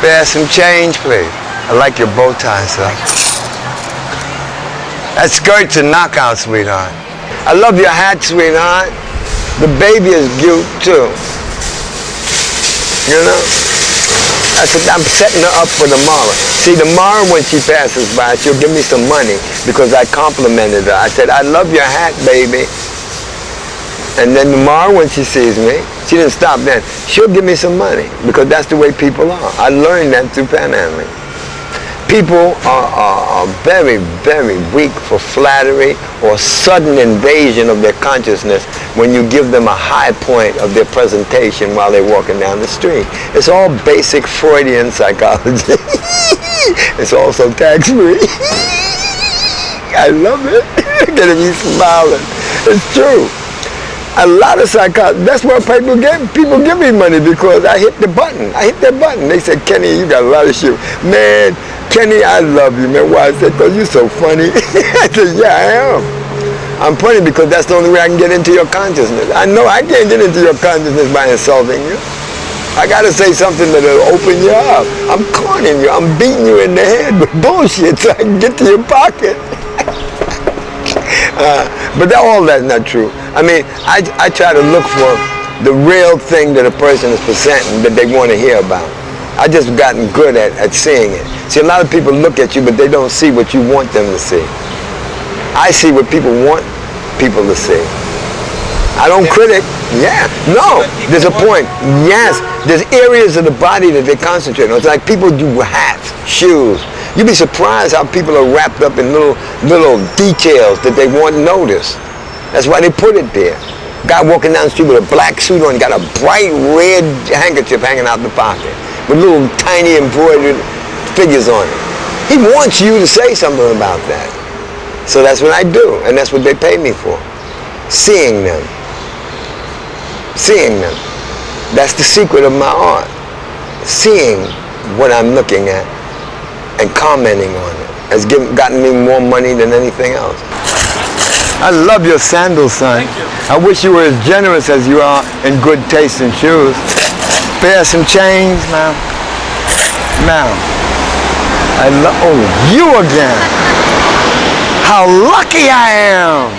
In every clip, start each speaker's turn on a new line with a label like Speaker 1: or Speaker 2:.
Speaker 1: Spare some change, please. I like your bow tie, sir. That skirt's a knockout, sweetheart. I love your hat, sweetheart. The baby is cute, too. You know? I'm setting her up for tomorrow. See, tomorrow when she passes by, she'll give me some money because I complimented her. I said, I love your hat, baby. And then tomorrow when she sees me, she didn't stop then, she'll give me some money because that's the way people are. I learned that through panhandling. People are very, very weak for flattery or sudden invasion of their consciousness when you give them a high point of their presentation while they're walking down the street. It's all basic Freudian psychology. It's also tax-free. I love it. Get me smiling. It's true. A lot of psychology. That's why people give me money because I hit the button. I hit that button. They said, Kenny, you got a lot of shit. Man, Kenny, I love you, man. Why? I said, because you're so funny. I said, yeah, I am. I'm funny because that's the only way I can get into your consciousness. I know I can't get into your consciousness by insulting you. I got to say something that'll open you up. I'm cornering you. I'm beating you in the head with bullshit so I can get to your pocket. But all that's not true. I mean, I try to look for the real thing that a person is presenting that they want to hear about. I just gotten good at seeing it. See, a lot of people look at you, but they don't see what you want them to see. I see what people want people to see. I don't critic. Yeah. No. There's a point. Yes. There's areas of the body that they concentrate on. It's like people do hats, shoes. You'd be surprised how people are wrapped up in little details that they won't notice. That's why they put it there. Guy walking down the street with a black suit on, got a bright red handkerchief hanging out the pocket with little tiny embroidered figures on it. He wants you to say something about that. So that's what I do, and that's what they pay me for. Seeing them. Seeing them. That's the secret of my art. Seeing what I'm looking at and commenting on it has gotten me more money than anything else. I love your sandals, son.
Speaker 2: Thank you.
Speaker 1: I wish you were as generous as you are in good taste in shoes. Spare some change, ma'am. Ma'am. Oh, you again. How lucky I am.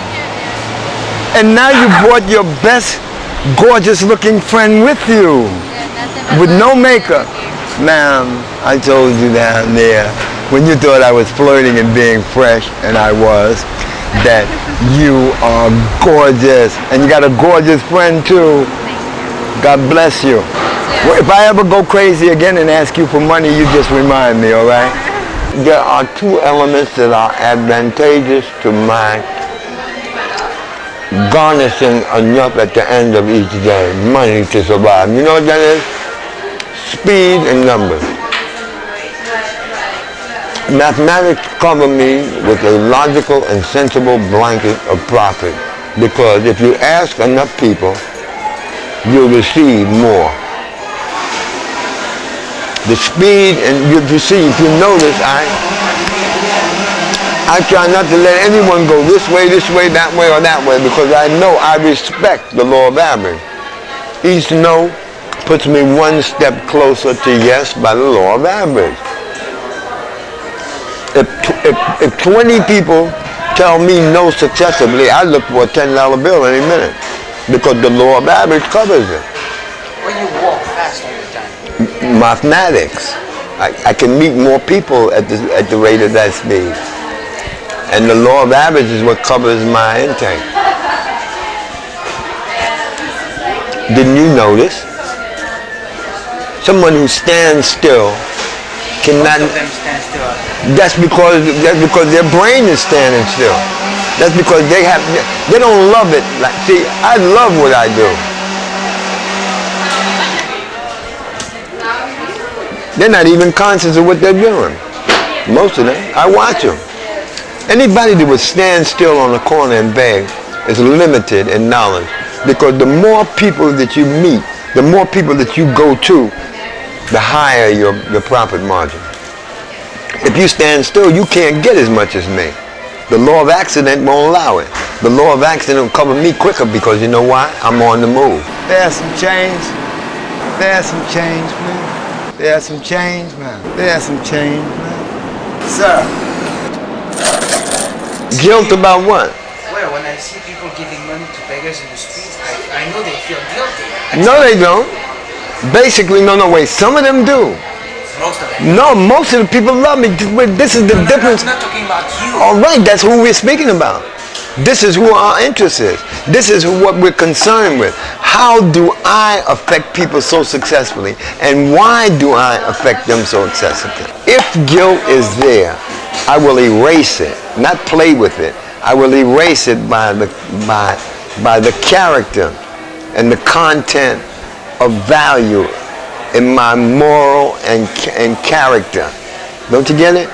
Speaker 1: And now you brought your best, gorgeous looking friend with you. With no makeup. Ma'am, I told you down there when you thought I was flirting and being fresh, and I was, that you are gorgeous. And you got a gorgeous friend too. God bless you. Well, if I ever go crazy again and ask you for money, you just remind me, all right? There are two elements that are advantageous to my garnishing enough at the end of each day, money to survive. You know what that is? Speed and numbers. Mathematics cover me with a logical and sensible blanket of profit because if you ask enough people, you'll receive more. The speed, and if you notice, I try not to let anyone go this way, that way, or that way because I know I respect the law of average. Each no puts me one step closer to yes by the law of average. If 20 people tell me no successively, I look for a $10 bill any minute because the law of average covers it.
Speaker 2: When you walk fast all the time.
Speaker 1: Mathematics. I can meet more people at the rate of that speed. And the law of average is what covers my intake. Didn't you notice? Someone who stands still cannot.
Speaker 2: Most of them stand still.
Speaker 1: That's because their brain is standing still. That's because they don't love it. Like, see, I love what I do. They're not even conscious of what they're doing. Most of them. I watch them. Anybody that would stand still on a corner and beg is limited in knowledge. Because the more people that you meet, the more people that you go to, the higher your profit margin. If you stand still, you can't get as much as me. The law of accident won't allow it. The law of accident will cover me quicker because you know why? I'm on the move. There's some change. There's some change, please. There's some change, man. There's some change, man. Sir. Guilt about what?
Speaker 2: Well, when I see people giving money to beggars in the streets, I know they feel guilty.
Speaker 1: No, they don't. Basically, no, wait. Some of them do.
Speaker 2: Most of them.
Speaker 1: No, most of the people love me. This is the difference.
Speaker 2: I'm not talking about you.
Speaker 1: All right, that's who we're speaking about. This is who our interest is. This is what we're concerned with. How do I affect people so successfully? And why do I affect them so successfully? If guilt is there, I will erase it, not play with it. I will erase it by the character and the content of value in my moral and character. Don't you get it?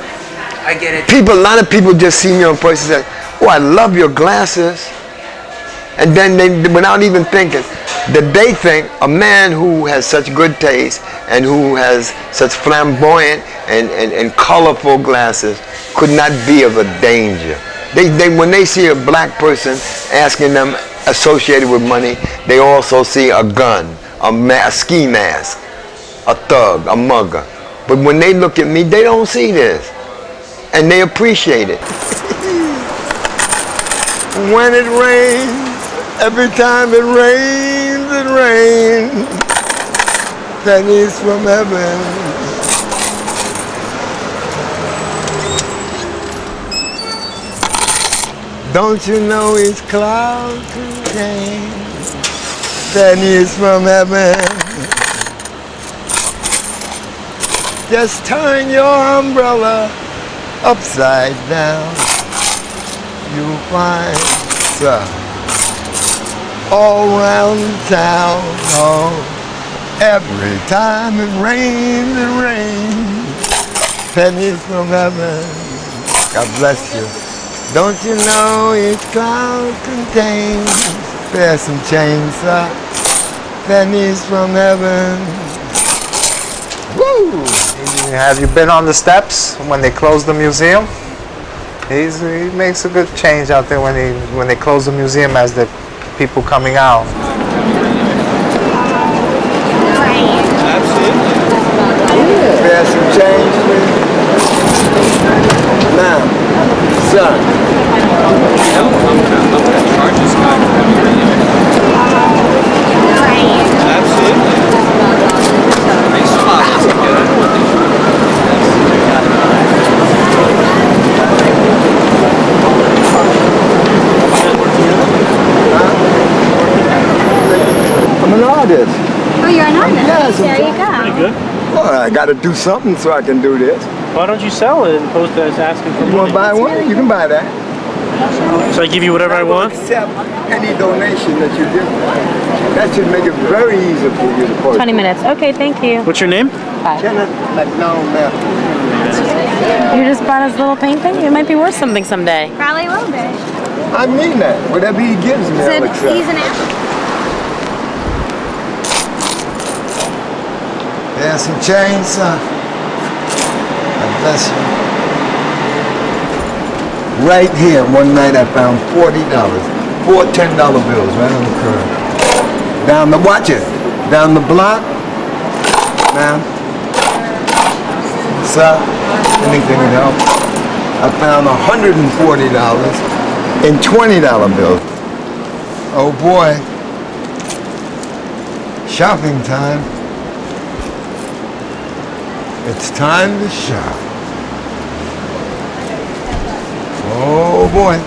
Speaker 2: I get it.
Speaker 1: A lot of people just see me on places and say, oh, I love your glasses. And then they, without even thinking, that they think a man who has such good taste and who has such flamboyant and colorful glasses could not be of a danger. When they see a black person asking them associated with money, they also see a gun, a ski mask, a thug, a mugger. But when they look at me, they don't see this. And they appreciate it. When it rains, every time it rains, pennies from heaven. Don't you know each cloud contains pennies from heaven? Just turn your umbrella upside down. You'll find some all around town. Oh, every time it rains, pennies from heaven. God bless you. Don't you know each cloud contains, there's some change, sir, pennies from heaven. Woo!
Speaker 3: Have you been on the steps when they closed the museum? He makes a good change out there when they close the museum as the people coming out.
Speaker 1: There's some change, now, son. I'm an artist.
Speaker 4: Oh, you're an artist?
Speaker 1: Yes,
Speaker 4: there you go.
Speaker 5: Pretty good.
Speaker 1: Well, I got to do something so I can do this.
Speaker 5: Why don't you sell it and post it as asking for money?
Speaker 1: You want to buy one? You can buy that.
Speaker 5: So I give you whatever I want?
Speaker 1: Accept any donation that you give. That should make it very easy for you to post.
Speaker 4: 20 minutes. Okay, thank you.
Speaker 5: What's your name?
Speaker 1: Kenneth Mathews.
Speaker 4: You just bought us a little painting? It might be worth something someday. Probably will be.
Speaker 1: I mean that. Whatever he gives me, I'll accept.
Speaker 4: He's an apple.
Speaker 1: There's some change, son. God bless you. Right here, one night I found $40. 4 $10 bills right on the curb. Down the, watch it, down the block, ma'am. Sir, anything would help. I found $140 in $20 bills. Oh boy, shopping time. It's time to shop. Oh boy.